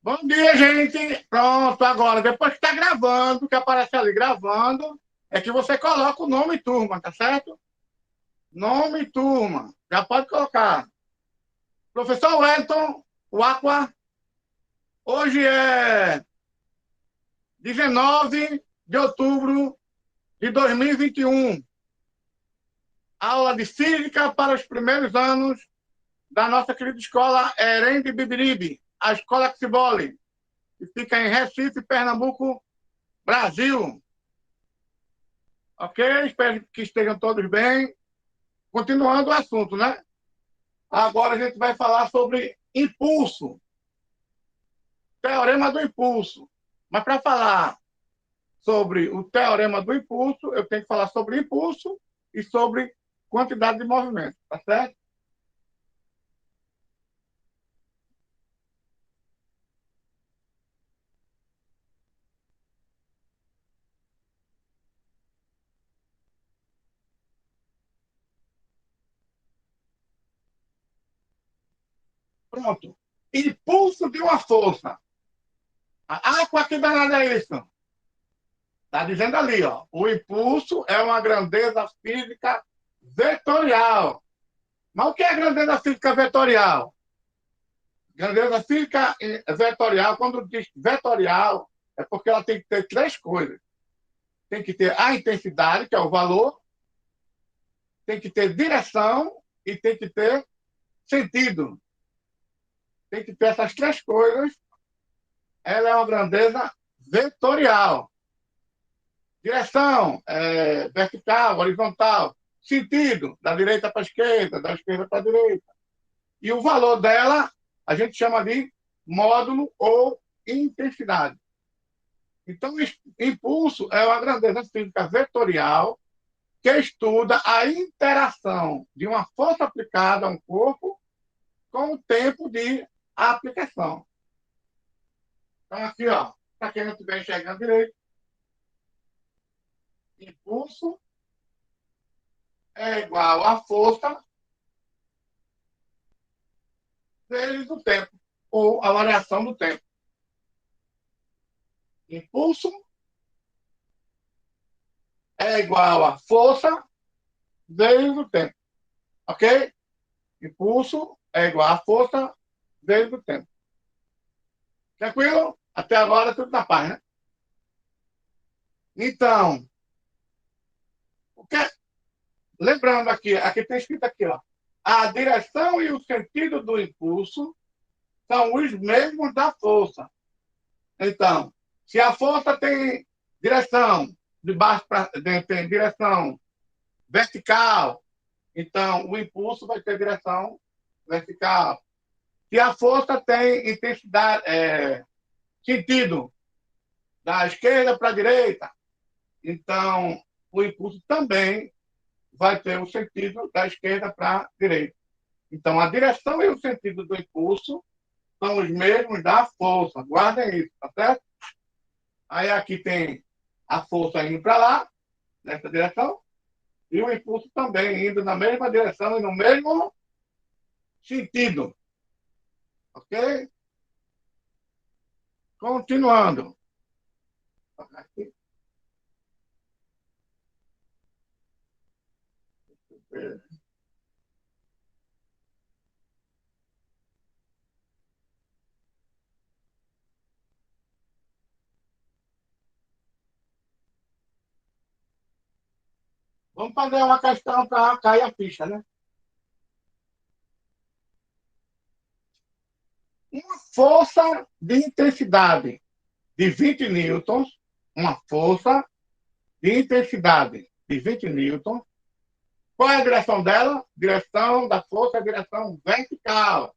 Bom dia, gente. Pronto, agora, depois que está gravando, que aparece ali gravando, é que você coloca o nome e turma, tá certo? Nome e turma. Já pode colocar. Professor Wellington, o Aqua, hoje é 19 de outubro de 2021. Aula de Física para os primeiros anos da nossa querida escola Erém de Bibiribe, a escola que se bole, que fica em Recife, Pernambuco, Brasil. Ok? Espero que estejam todos bem. Continuando o assunto, né? Agora a gente vai falar sobre impulso, teorema do impulso. Mas para falar sobre o teorema do impulso, eu tenho que falar sobre impulso e sobre quantidade de movimento, tá certo? Pronto. Impulso de uma força. Ah, com que danada é isso? Está dizendo ali, ó. O impulso é uma grandeza física vetorial. Mas o que é grandeza física vetorial? Grandeza física vetorial, quando diz vetorial, é porque ela tem que ter três coisas. Tem que ter a intensidade, que é o valor, tem que ter direção e tem que ter sentido. Tem que ter essas três coisas. Ela é uma grandeza vetorial. Direção, vertical, horizontal. Sentido, da direita para a esquerda, da esquerda para a direita. E o valor dela, a gente chama de módulo ou intensidade. Então, impulso é uma grandeza física vetorial que estuda a interação de uma força aplicada a um corpo com o tempo de aplicação. Então, aqui, ó, para quem não estiver enxergando direito, impulso é igual a força vezes o tempo, ou a variação do tempo. Impulso é igual a força vezes o tempo. Ok? Impulso é igual a força vezes o tempo. Tranquilo? Até agora tudo na paz, né? Então, o que... lembrando aqui tem escrito aqui, ó. A direção e o sentido do impulso são os mesmos da força. Então, se a força tem direção de baixo para tem direção vertical, então o impulso vai ter direção vertical. Se a força tem intensidade, sentido da esquerda para a direita, então o impulso também vai ter o sentido da esquerda para a direita. Então, a direção e o sentido do impulso são os mesmos da força. Guardem isso, tá certo? Aí aqui tem a força indo para lá, nessa direção, e o impulso também indo na mesma direção e no mesmo sentido. Ok? Continuando. Aqui. Vamos fazer uma questão para cair a ficha, né? Uma força de intensidade de 20 newtons, uma força de intensidade de 20 newtons. Qual é a direção dela? Direção da força é a direção vertical.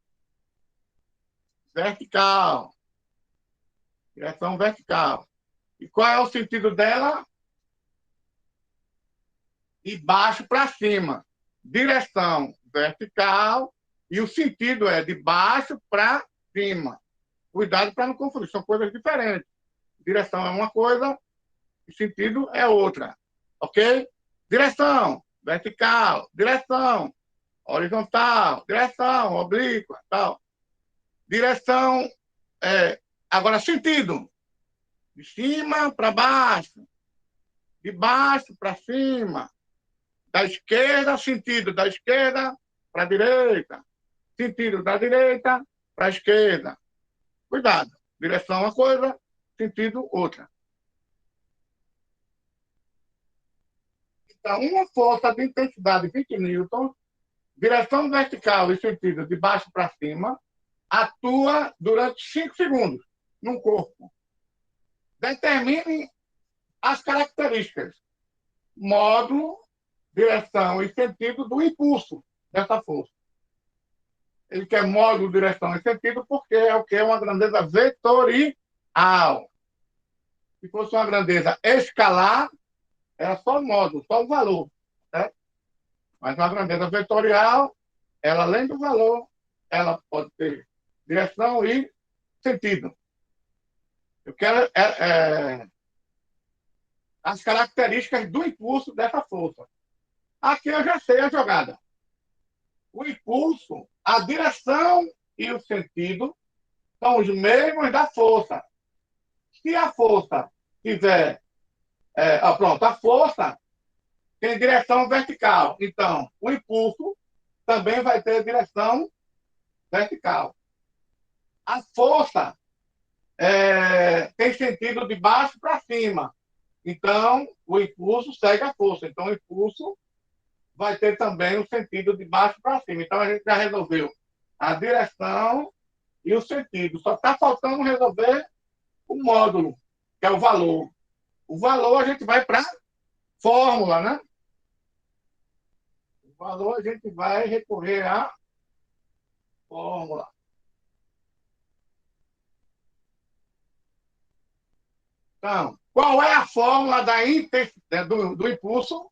Vertical. Direção vertical. E qual é o sentido dela? De baixo para cima. Direção vertical e o sentido é de baixo para cima. Cuidado para não confundir, são coisas diferentes. Direção é uma coisa e sentido é outra. Ok? Direção vertical, direção horizontal, direção oblíqua, tal. Direção Agora, sentido. De cima para baixo. De baixo para cima. Da esquerda, sentido da esquerda para a direita. Sentido da direita para a esquerda. Cuidado. Direção uma coisa, sentido outra. Então, uma força de intensidade de 20 newtons, direção vertical e sentido de baixo para cima, atua durante 5 segundos no corpo. Determine as características, módulo, direção e sentido do impulso dessa força. Ele quer módulo, direção e sentido porque é o que é uma grandeza vetorial. Se fosse uma grandeza escalar, era só o módulo, só o valor. Né? Mas uma grandeza vetorial, ela, além do valor, ela pode ter direção e sentido. Eu quero as características do impulso dessa força. Aqui eu já sei a jogada. O impulso, a direção e o sentido são os mesmos da força. Se a força tiver... pronto, a força tem direção vertical. Então, o impulso também vai ter direção vertical. A força tem sentido de baixo para cima. Então, o impulso segue a força. Então, o impulso vai ter também o sentido de baixo para cima. Então, a gente já resolveu a direção e o sentido. Só está faltando resolver o módulo, que é o valor. O valor a gente vai para fórmula, né? O valor a gente vai recorrer à fórmula. Então, qual é a fórmula da intensidade do impulso?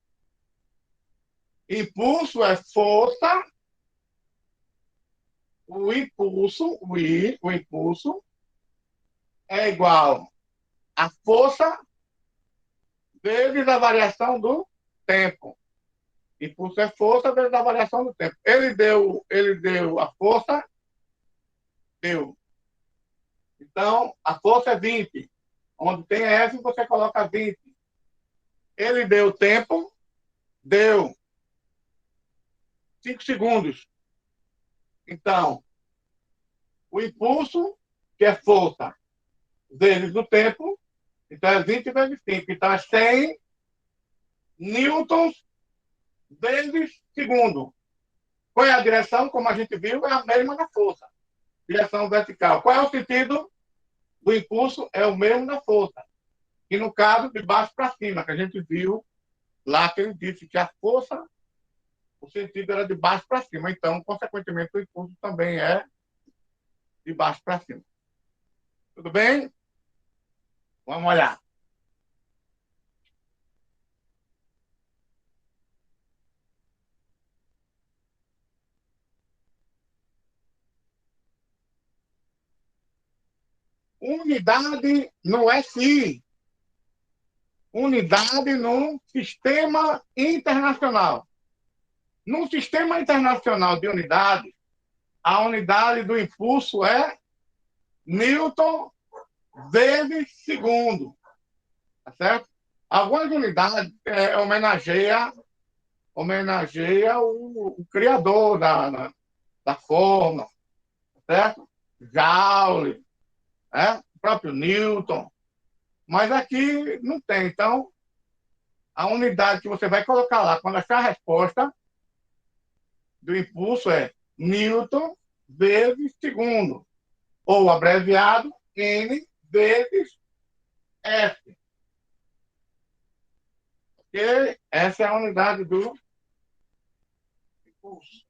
Impulso é força, o impulso é igual a força vezes a variação do tempo. Impulso é força vezes a variação do tempo. Ele deu a força, deu. Então, a força é 20. Onde tem F, você coloca 20. Ele deu o tempo, deu 5 segundos. Então, o impulso, que é força, vezes o tempo, então é 20 vezes 5. Então, é 100 newtons vezes segundo. Qual é a direção? Como a gente viu, é a mesma da força. Direção vertical. Qual é o sentido do impulso? É o mesmo da força. E no caso, de baixo para cima, que a gente viu lá que ele disse que a força, o sentido era de baixo para cima. Então, consequentemente, o impulso também é de baixo para cima. Tudo bem? Vamos olhar. Unidade no SI. Unidade no sistema internacional. No sistema internacional de unidades, a unidade do impulso é Newton vezes segundo. Tá certo? Algumas unidades homenageia o criador da fórmula, certo? Joule, né? O próprio Newton. Mas aqui não tem. Então, a unidade que você vai colocar lá, quando achar a resposta do impulso, é Newton vezes segundo, ou abreviado N vezes F. Porque essa é a unidade do impulso.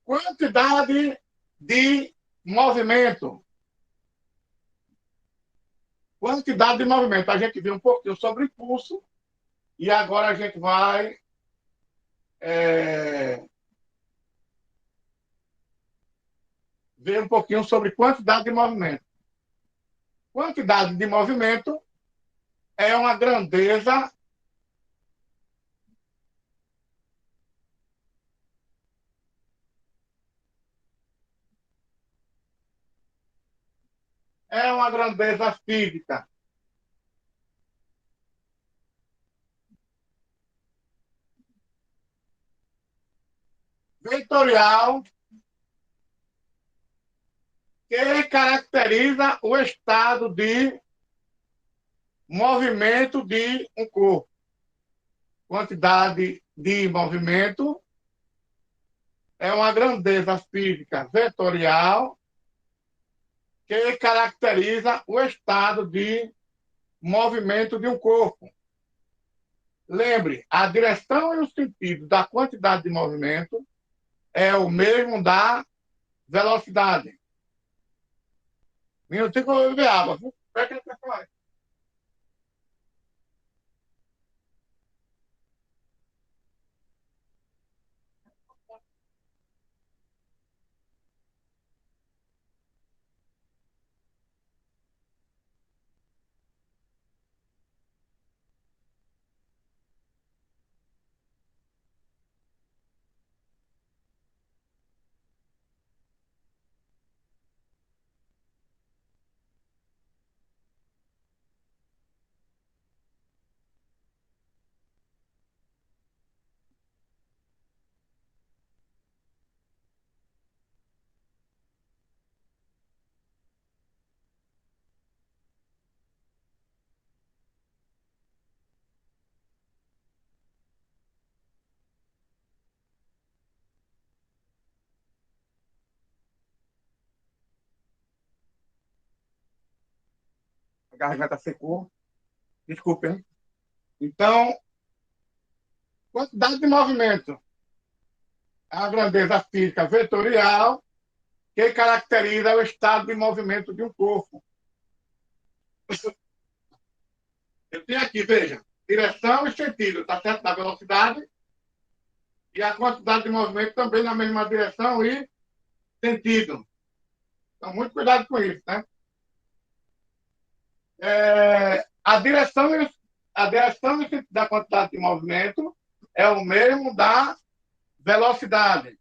Quantidade de movimento. Quantidade de movimento. A gente viu um pouquinho sobre impulso e agora a gente vai ver um pouquinho sobre quantidade de movimento. Quantidade de movimento é uma grandeza física vetorial que caracteriza o estado de movimento de um corpo. Quantidade de movimento é uma grandeza física vetorial que caracteriza o estado de movimento de um corpo. Lembre, a direção e o sentido da quantidade de movimento é o mesmo da velocidade. Minutinho que eu vou beber água. Pega ele para lá. A garganta secou. Desculpem. Então, quantidade de movimento é a grandeza física vetorial que caracteriza o estado de movimento de um corpo. Eu tenho aqui, veja, direção e sentido, está certo? Da velocidade e a quantidade de movimento também na mesma direção e sentido. Então, muito cuidado com isso, né? A direção e sentido da quantidade de movimento é o mesmo da velocidade.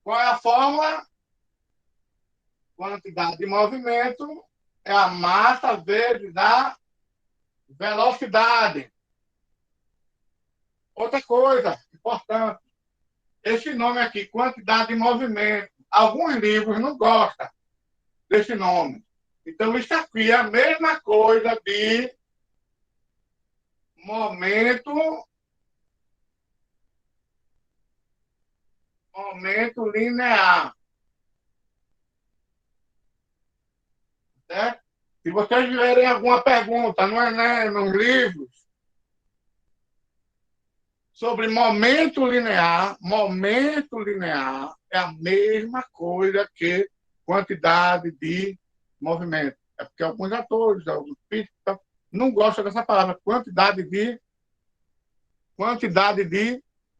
Qual é a fórmula? Quantidade de movimento é a massa vezes a velocidade. Outra coisa importante, esse nome aqui, quantidade de movimento, alguns livros não gostam desse nome. Então, isso aqui é a mesma coisa de momento linear. Certo? Se vocês tiverem alguma pergunta no Enem, nos livros, sobre momento linear é a mesma coisa que quantidade de movimento. É porque alguns atores, alguns físicos, não gostam dessa palavra, quantidade de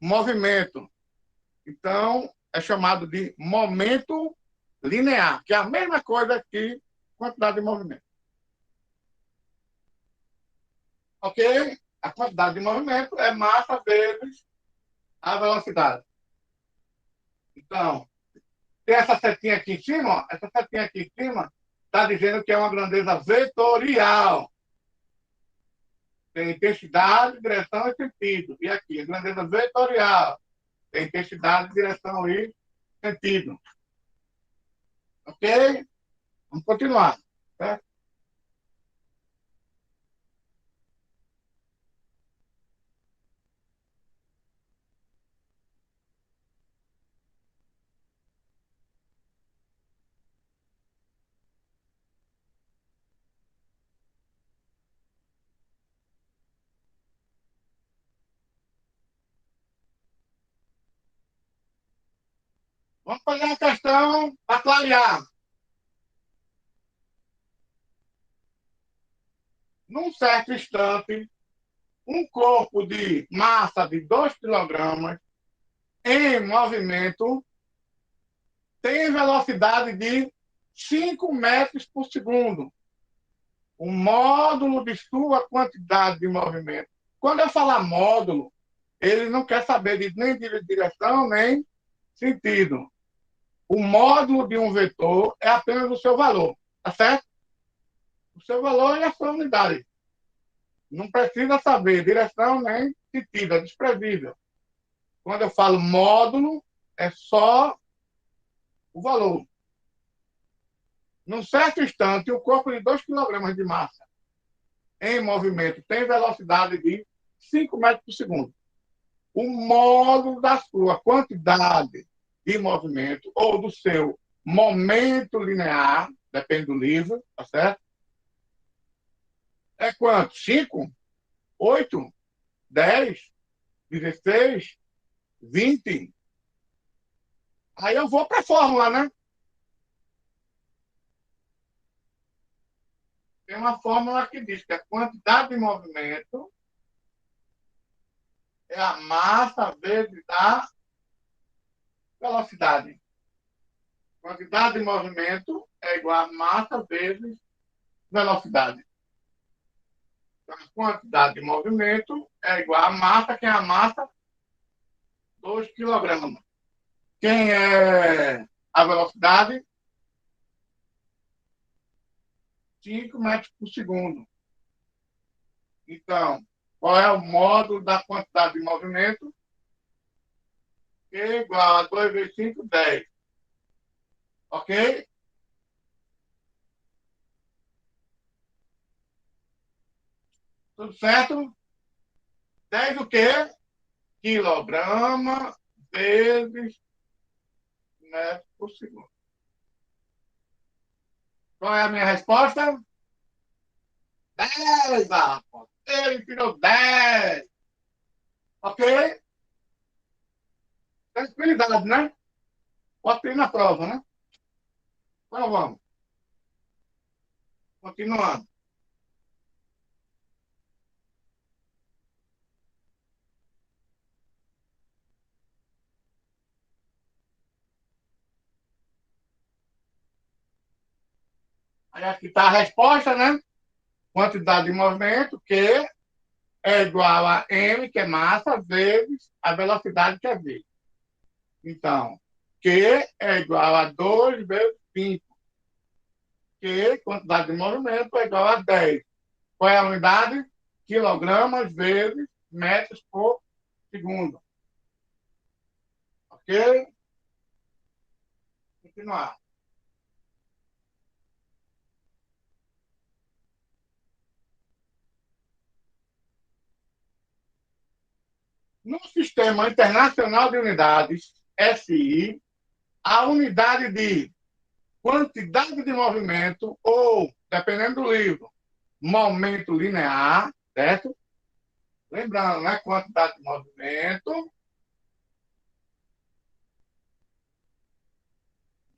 movimento. Então, é chamado de momento linear, que é a mesma coisa que quantidade de movimento. Ok? A quantidade de movimento é massa vezes a velocidade. Então, tem essa setinha aqui em cima, ó, essa setinha aqui em cima está dizendo que é uma grandeza vetorial. Tem intensidade, direção e sentido. E aqui, a grandeza vetorial. Tem intensidade, direção e sentido. Ok? Vamos continuar. Certo? Vamos fazer uma questão para clarear. num certo instante, um corpo de massa de 2 kg em movimento tem velocidade de 5 metros por segundo. O módulo de sua quantidade de movimento. Quando eu falar módulo, ele não quer saber nem de direção, nem sentido. O módulo de um vetor é apenas o seu valor, tá certo? O seu valor é a sua unidade. Não precisa saber direção nem sentido, é desprezível. Quando eu falo módulo, é só o valor. Num certo instante, o corpo de 2 kg de massa em movimento tem velocidade de 5 metros por segundo. O módulo da sua quantidade de movimento ou do seu momento linear, depende do livro, tá certo? É quanto? 5? 8? 10? 16? 20? Aí eu vou para a fórmula, né? Tem uma fórmula que diz que a quantidade de movimento é a massa vezes a velocidade. Quantidade de movimento é igual a massa vezes velocidade. Então, a quantidade de movimento é igual a massa, que é a massa, 2 kg. Quem é a velocidade? 5 metros por segundo. Então, qual é o módulo da quantidade de movimento? Que é igual a 2 vezes 5, 10. Ok? Tudo certo? 10 o quê? Quilograma vezes metro por segundo. Qual é a minha resposta? 10, rapaz. Ele tirou 10. Ok? Tranquilidade, né? Pode ir na prova, né? Então vamos. Continuando. Aí aqui está a resposta, né? Quantidade de movimento, que é igual a m, que é massa, vezes a velocidade, que é v. Então, Q é igual a 2 vezes 5. Q, quantidade de movimento, é igual a 10. Qual é a unidade? Quilogramas vezes metros por segundo. Ok? Continuar. No Sistema Internacional de Unidades, SI, a unidade de quantidade de movimento, ou, dependendo do livro, momento linear, certo? Lembrando, né? Quantidade de movimento,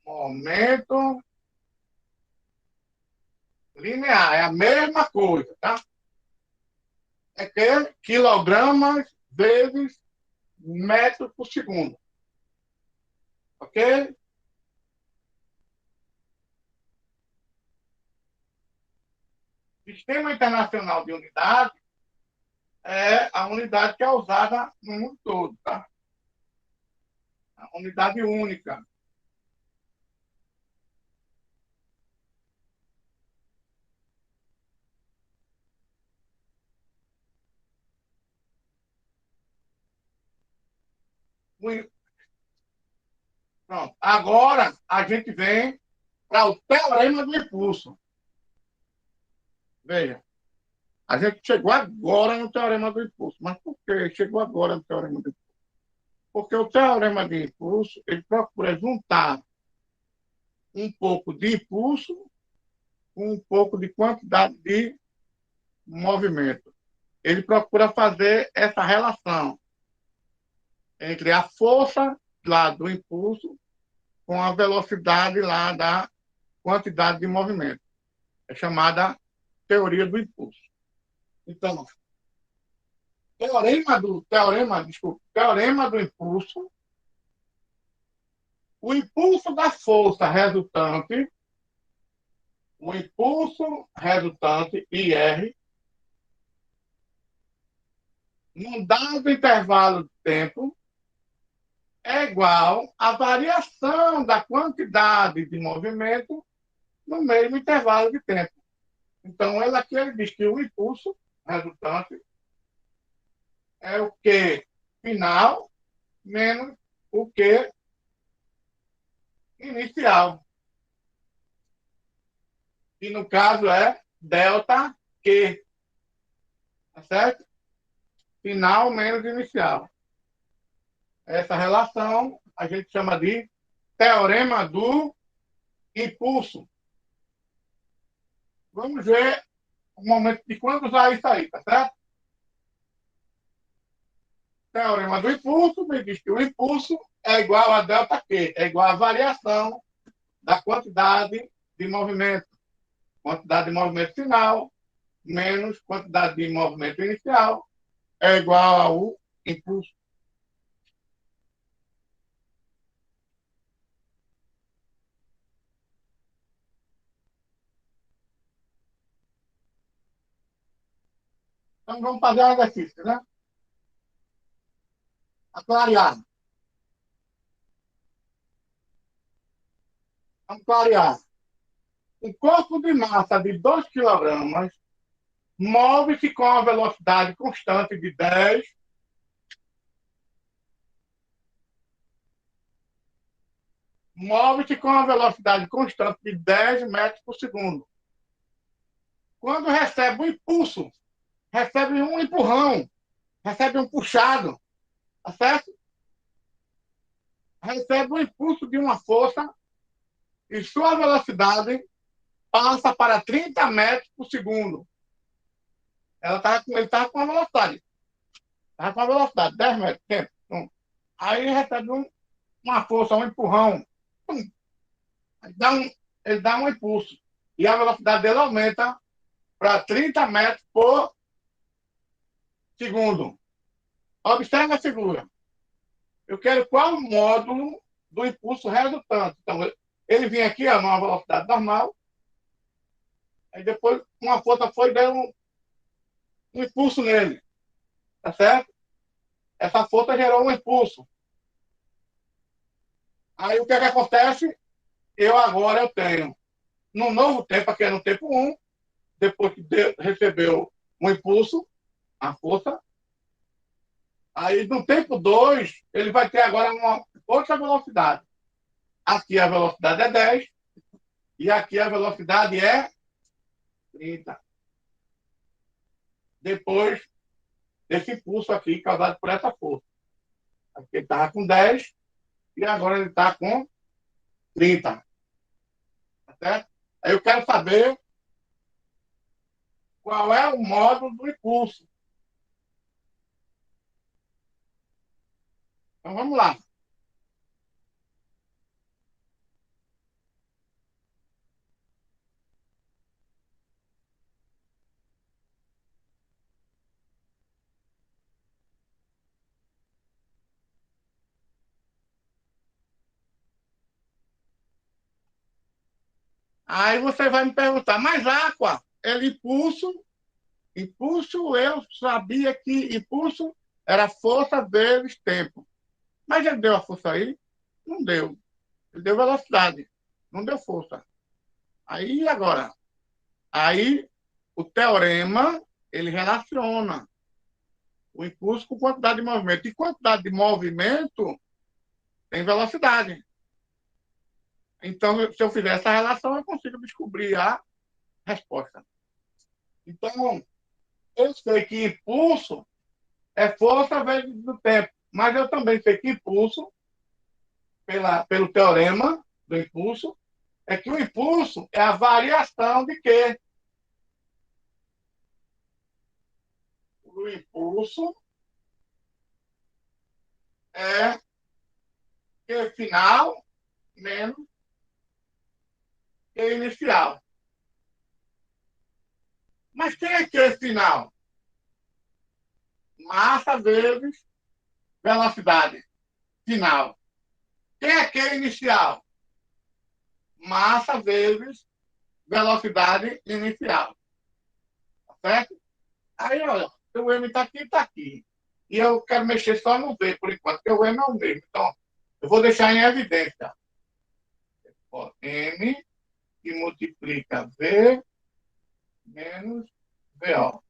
momento linear, é a mesma coisa, tá? É que quilogramas vezes metros por segundo. Ok? Sistema Internacional de Unidade é a unidade que é usada no mundo todo, tá? A unidade única. Pronto. Agora a gente vem para o teorema do impulso. Veja, a gente chegou agora no teorema do impulso. Mas por que chegou agora no teorema do impulso? Porque o teorema de impulso ele procura juntar um pouco de impulso com um pouco de quantidade de movimento. Ele procura fazer essa relação entre a força lá do impulso com a velocidade lá da quantidade de movimento. É chamada teoria do impulso. Então, teorema do impulso. O impulso da força resultante, o impulso resultante, IR, num dado intervalo de tempo, é igual à variação da quantidade de movimento no mesmo intervalo de tempo. Então, ele diz que o impulso resultante é o Q final menos o Q inicial, que no caso é delta Q, tá certo? Final menos inicial. Essa relação a gente chama de teorema do impulso. Vamos ver o momento de quando usar isso aí, tá certo? Teorema do impulso me diz que o impulso é igual a delta Q, é igual à variação da quantidade de movimento. Quantidade de movimento final menos quantidade de movimento inicial é igual ao impulso. Então, vamos fazer um exercício, né? Clarear. Vamos clarear. Um corpo de massa de 2 kg move-se com a velocidade constante de 10 move-se com a velocidade constante de 10 metros por segundo. Quando recebe um impulso, recebe um empurrão, recebe um puxado, tá certo? Recebe um impulso de uma força e sua velocidade passa para 30 metros por segundo. Ele está com a velocidade. Está com a velocidade, 10 metros. Tempo. Aí recebe uma força, um empurrão. Ele dá um impulso. E a velocidade dele aumenta para 30 metros por segundo. Observe a figura. Eu quero qual o módulo do impulso resultante. Então, ele vinha aqui ó, numa velocidade normal, aí depois uma força foi e deu um impulso nele. Tá certo? Essa força gerou um impulso. Aí o que, é que acontece? Eu tenho, no novo tempo, aqui é no tempo 1, depois que recebeu um impulso, a força, aí no tempo 2, ele vai ter agora uma outra velocidade. Aqui a velocidade é 10 e aqui a velocidade é 30. Depois desse impulso aqui causado por essa força. Aqui ele estava com 10 e agora ele está com 30. Tá certo? Aí eu quero saber qual é o módulo do impulso. Então vamos lá. Aí você vai me perguntar, mas Aqua, ele impulso eu sabia que impulso era força vezes tempo. Mas ele deu a força aí? Não deu. Ele deu velocidade, não deu força. Aí agora, aí o teorema, ele relaciona o impulso com quantidade de movimento. E quantidade de movimento tem velocidade. Então, se eu fizer essa relação, eu consigo descobrir a resposta. Então, eu sei que impulso é força vezes o tempo. Mas eu também sei que impulso, pelo teorema do impulso, é que o impulso é a variação de quê? O impulso é Q final menos Q inicial. Mas quem é Q final? massa vezes velocidade final. Quem é Q inicial? Massa vezes velocidade inicial. Tá certo? Aí, olha, o M está aqui e está aqui. E eu quero mexer só no V, por enquanto, porque o M é o mesmo. Então, eu vou deixar em evidência. Ó, M que multiplica V menos VO.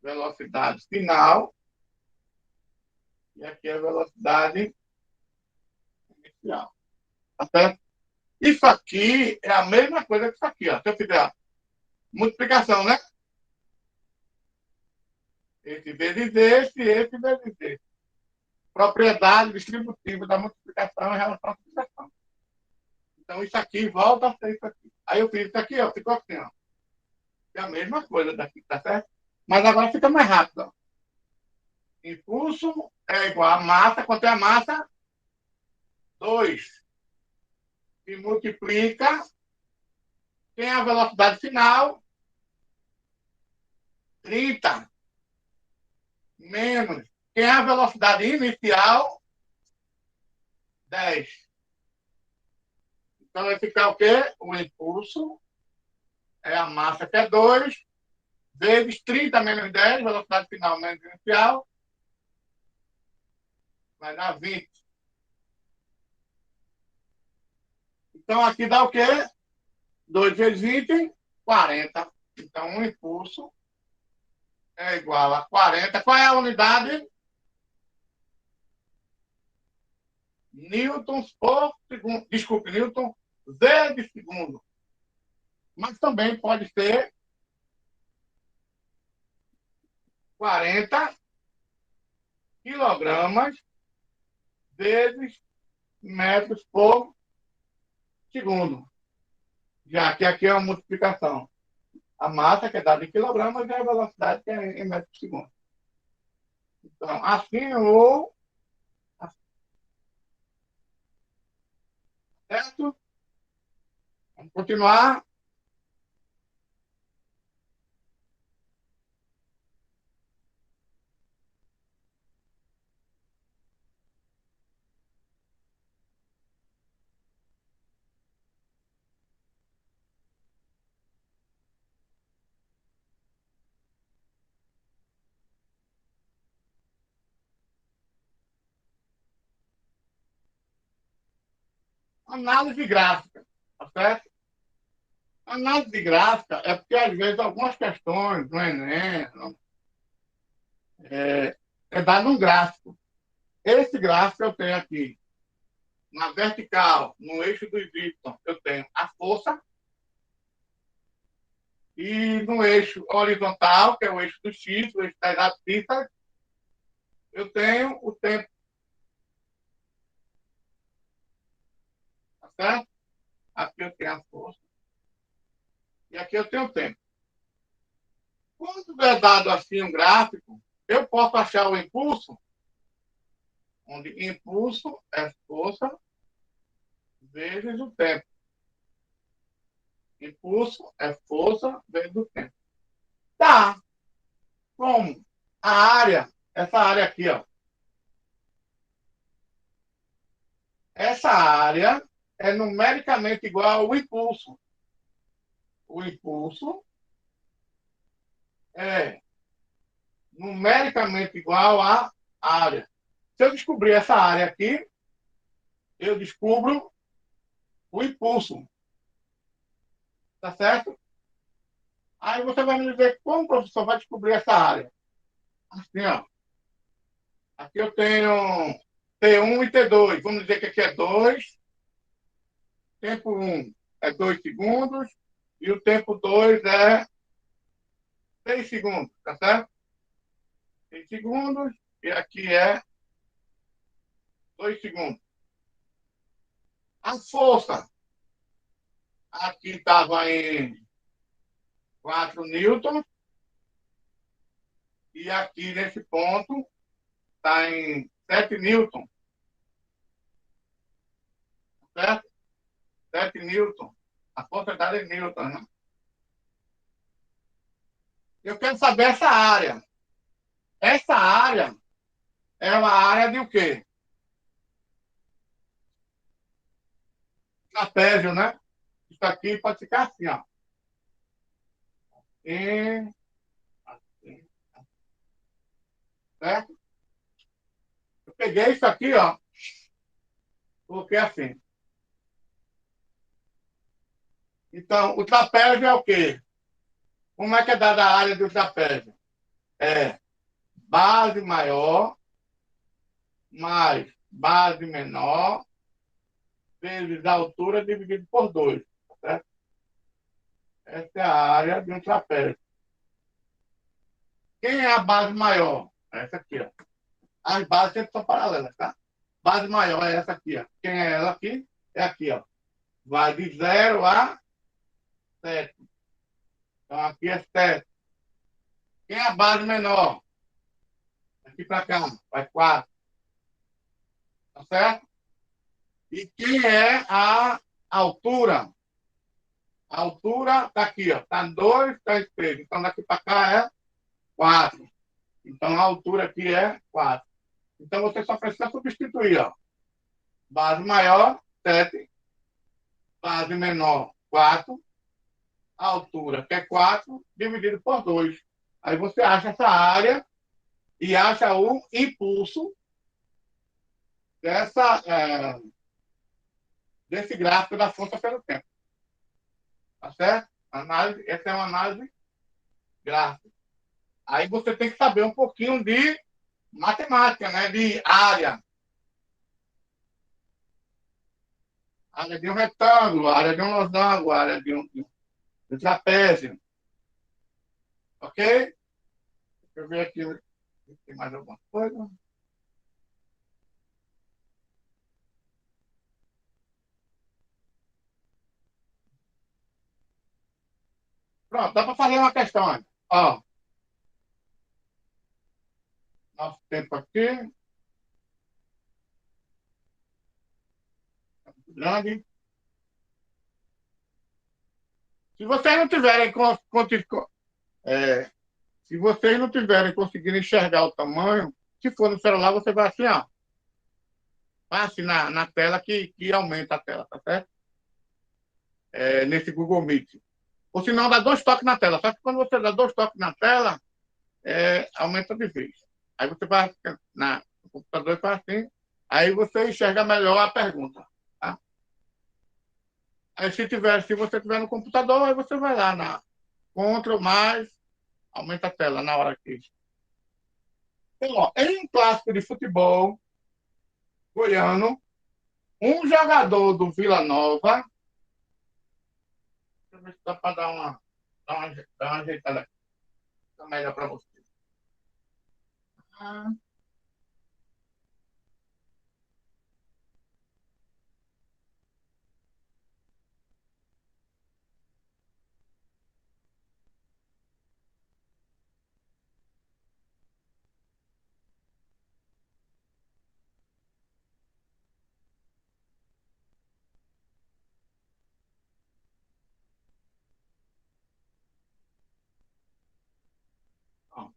Velocidade final. E aqui é a velocidade inicial. Tá certo? Isso aqui é a mesma coisa que isso aqui. Ó. Se eu fizer multiplicação, né? Esse vezes esse vezes esse. Propriedade distributiva da multiplicação em relação à subtração. Então, isso aqui volta a ser isso aqui. Aí eu fiz isso aqui, ó, ficou assim, ó. É a mesma coisa daqui, tá certo? Mas agora fica mais rápido, ó. Impulso é igual a massa, quanto é a massa? 2. E multiplica, tem a velocidade final, 30. Menos, tem a velocidade inicial, 10. Então vai ficar o quê? O impulso é a massa que é 2, vezes 30 menos 10, velocidade final menos inicial, vai dar 20. Então aqui dá o quê? 2 vezes 20, 40. Então o impulso é igual a 40. Qual é a unidade? Newtons por segundo. Desculpe, Newton Z de segundo. Mas também pode ser 40 quilogramas vezes metros por segundo. Já que aqui é uma multiplicação. A massa, que é dada em quilogramas, e a velocidade, que é em metros por segundo. Então, assim ou... Certo? Vamos continuar. Análise gráfica. Tá certo? Análise gráfica é porque, às vezes, algumas questões no Enem é dado um gráfico. Esse gráfico eu tenho aqui. Na vertical, no eixo dos Y, eu tenho a força. E no eixo horizontal, que é o eixo do X, o eixo das abscissas, eu tenho o tempo. Tá certo? Aqui eu tenho a força. E aqui eu tenho o tempo. Quando é dado assim um gráfico, eu posso achar o impulso, onde impulso é força vezes o tempo. Impulso é força vezes o tempo. Tá. Como? A área, essa área aqui, ó. Essa área é numericamente igual ao impulso. O impulso é numericamente igual à área. Se eu descobrir essa área aqui, eu descubro o impulso. Tá certo? Aí você vai me dizer como o professor vai descobrir essa área. Assim, ó. Aqui eu tenho T1 e T2. Vamos dizer que aqui é 2. Tempo 1 é 2 segundos. E o tempo 2 é 6 segundos. Tá certo? 6 segundos. E aqui é 2 segundos. A força. Aqui estava em 4 newtons. E aqui nesse ponto está em 7 newtons. Certo? 7 newtons. A força dada é newton, né? Eu quero saber essa área. Essa área é uma área de o quê? Trapézio, né? Isso aqui pode ficar assim, ó. E, assim, certo? Eu peguei isso aqui, ó, coloquei assim. Então, o trapézio é o quê? Como é que é dada a área do trapézio? É base maior mais base menor vezes a altura dividido por 2. Certo? Essa é a área de um trapézio. Quem é a base maior? Essa aqui, ó. As bases sempre são paralelas, tá? Base maior é essa aqui, ó. Quem é ela aqui? É aqui, ó. Vai de 0 a 7. Então aqui é 7. Quem é a base menor? Aqui para cá, vai 4. Tá certo? E quem é a altura? A altura está aqui, ó. Está 2, está 3. Então daqui para cá é 4. Então a altura aqui é 4. Então você só precisa substituir, ó. Base maior, 7. Base menor, 4. A altura, que é 4, dividido por 2. Aí você acha essa área e acha o impulso desse gráfico da força pelo tempo. Tá certo? Essa é uma análise gráfica. Aí você tem que saber um pouquinho de matemática, né? De área. Área de um retângulo, área de um losango, área de um trapézio. Ok? Deixa eu ver aqui se tem mais alguma coisa. Pronto, dá para fazer uma questão. Ó, nosso tempo aqui, grande. Se vocês não tiverem é, se vocês não tiverem conseguindo enxergar o tamanho, se for no celular, você vai assim, ó. Vai assim na tela que aumenta a tela, tá certo? Nesse Google Meet. Ou se não, dá 2 toques na tela. Só que quando você dá 2 toques na tela, aumenta de vez. Aí você vai no computador e faz assim, aí você enxerga melhor a pergunta. Tá? Aí se você tiver no computador, aí você vai lá na Ctrl mais, aumenta a tela na hora que. Então, ó, em um clássico de futebol goiano, um jogador do Vila Nova. Deixa eu ver se dá para dar uma ajeitada aqui. Fica melhor para você. Ah, ó.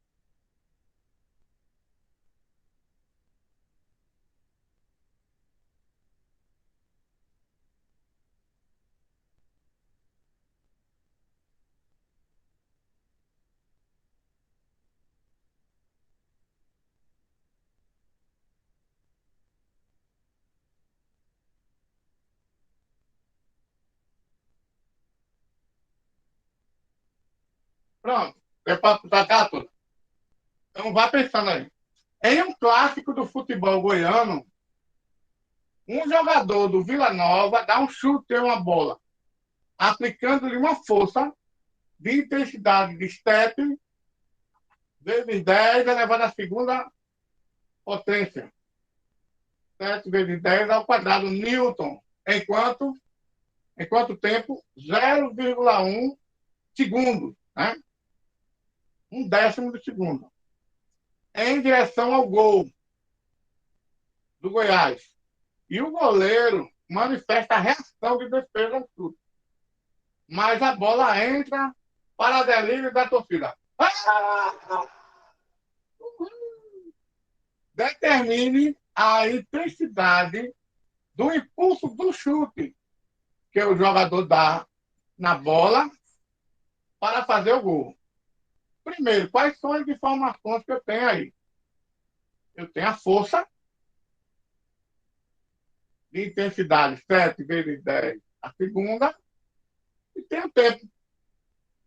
Pronto. É para tratar tudo. Então vá pensando aí. Em um clássico do futebol goiano, um jogador do Vila Nova dá um chute em uma bola, aplicando-lhe uma força de intensidade de 7 vezes 10 elevado à segunda potência. 7 vezes 10 ao quadrado Newton. Em quanto tempo? 0,1 segundo. Né? Um décimo de segundo. Em direção ao gol do Goiás. E o goleiro manifesta a reação de defesa ao chute. Mas a bola entra para delírio da torcida. Ah! Determine a intensidade do impulso do chute que o jogador dá na bola para fazer o gol. Primeiro, quais são as informações que eu tenho aí? Eu tenho a força de intensidade 7 vezes 10 a segunda e tenho o tempo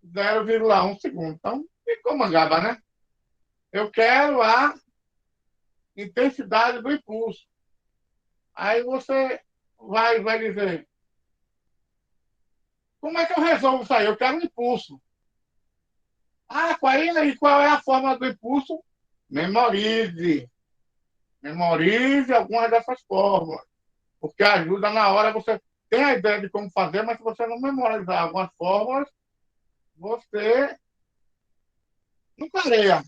0,1 segundo. Então, ficou mangaba, né? Eu quero a intensidade do impulso. Aí você vai dizer, como é que eu resolvo isso aí? Eu quero um impulso. Ah, qual é a forma do impulso? Memorize. Memorize algumas dessas formas. Porque ajuda na hora, você tem a ideia de como fazer, mas se você não memorizar algumas formas, você não clareia.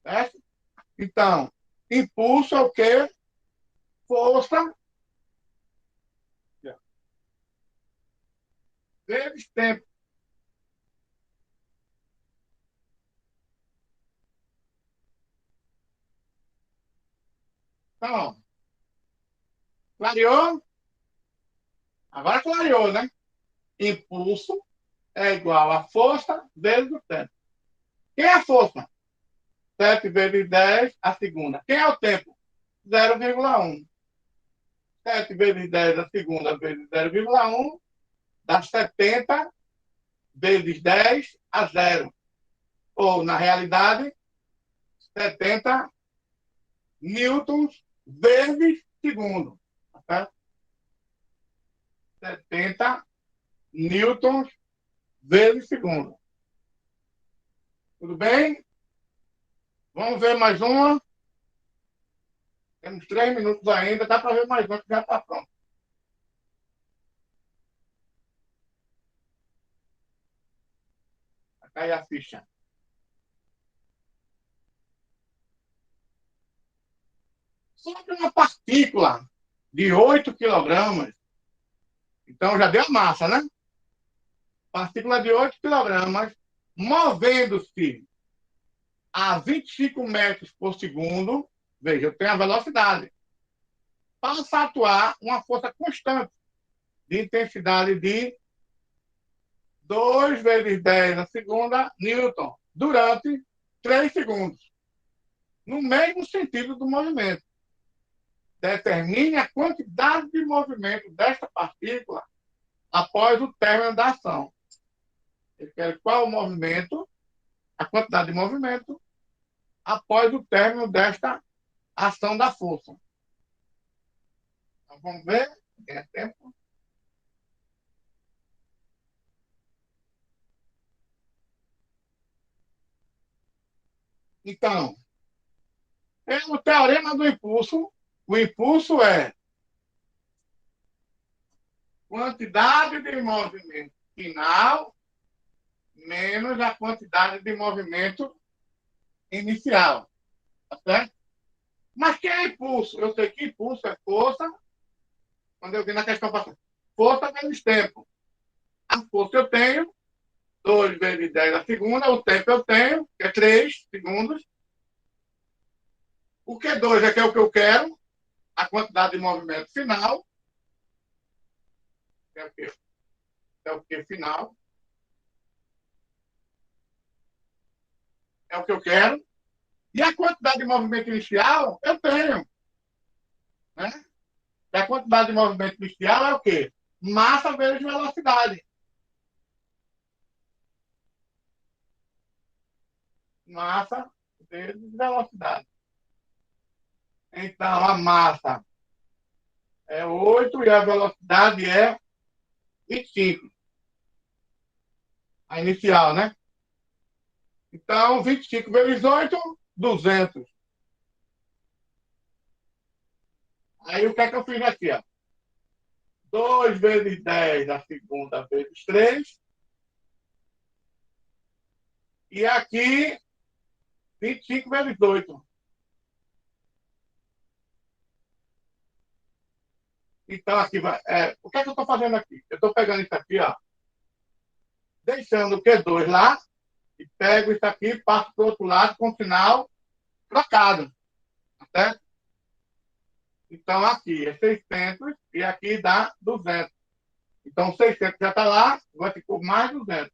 Certo? Então, impulso é o quê? Força vezes tempo. Então, clareou? Agora clareou, né? Impulso é igual a força vezes o tempo. Quem é a força? 7 vezes 10 a segunda. Quem é o tempo? 0,1. 7 vezes 10 a segunda vezes 0,1 dá 70 vezes 10 a zero. Ou, na realidade, 70 newtons vezes segundo. Tá? 70 newtons vezes segundo. Tudo bem? Vamos ver mais uma. Temos 3 minutos ainda, dá para ver mais uma que já está pronto. Vai cair a ficha. Sobre uma partícula de 8 quilogramas, então já deu a massa, né? Partícula de 8 quilogramas, movendo-se a 25 metros por segundo, veja, eu tenho a velocidade, passa a atuar uma força constante de intensidade de 2 vezes 10 a segunda newton durante 3 segundos, no mesmo sentido do movimento. Determine a quantidade de movimento desta partícula após o término da ação. Eu quero qual o movimento, a quantidade de movimento após o término desta ação da força. Então, vamos ver? Tem tempo? Então, pelo teorema do impulso, o impulso é quantidade de movimento final menos a quantidade de movimento inicial. Tá certo? Mas que é impulso? Eu sei que impulso é força, quando eu vi na questão passada. Força menos tempo. A força eu tenho, 2 vezes 10 a segunda, o tempo eu tenho, que é 3 segundos. O Q2 é que é o que eu quero, a quantidade de movimento final, que é o que final, é o que eu quero. E a quantidade de movimento inicial, eu tenho. Né? E a quantidade de movimento inicial é o quê? Massa vezes velocidade. Massa vezes velocidade. Então, a massa é 8 e a velocidade é 25. A inicial, né? Então, 25 vezes 8, 200. Aí, o que é que eu fiz aqui? Ó? 2 vezes 10 a segunda vezes 3. E aqui, 25 vezes 8. Então, aqui vai. O que é que eu estou fazendo aqui? Eu estou pegando isso aqui, ó, deixando o Q2 lá, e pego isso aqui, passo para o outro lado com o sinal trocado. certo? Então, aqui é 600 e aqui dá 200. Então, 600 já está lá, vai ficar mais 200.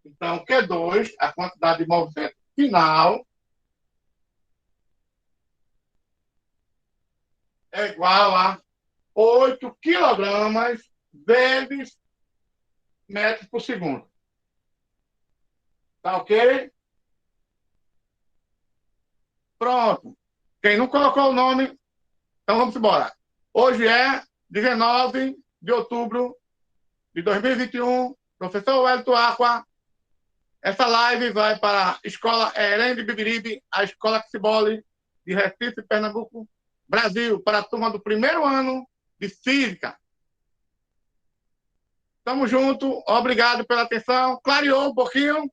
Então, Q2, a quantidade de movimento final, é igual a 8 quilogramas vezes metros por segundo. Tá ok? Pronto. Quem não colocou o nome, então vamos embora. Hoje é 19 de outubro de 2021. Professor Wellington Aqua. Essa live vai para a Escola Herém de Bibiribe, a Escola Cibole de Recife, Pernambuco, Brasil, para a turma do primeiro ano de Física. Tamo junto, obrigado pela atenção. Clareou um pouquinho?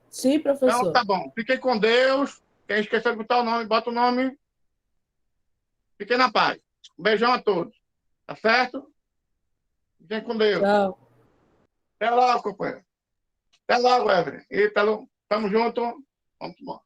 Sim, professor. Então tá bom. Fiquem com Deus. Quem esqueceu de botar o nome, bota o nome. Fiquem na paz. Um beijão a todos. Tá certo? Fiquem com Deus. Tchau. Até logo, companheiro. Até logo, Evelyn. E tamo junto. Vamos embora.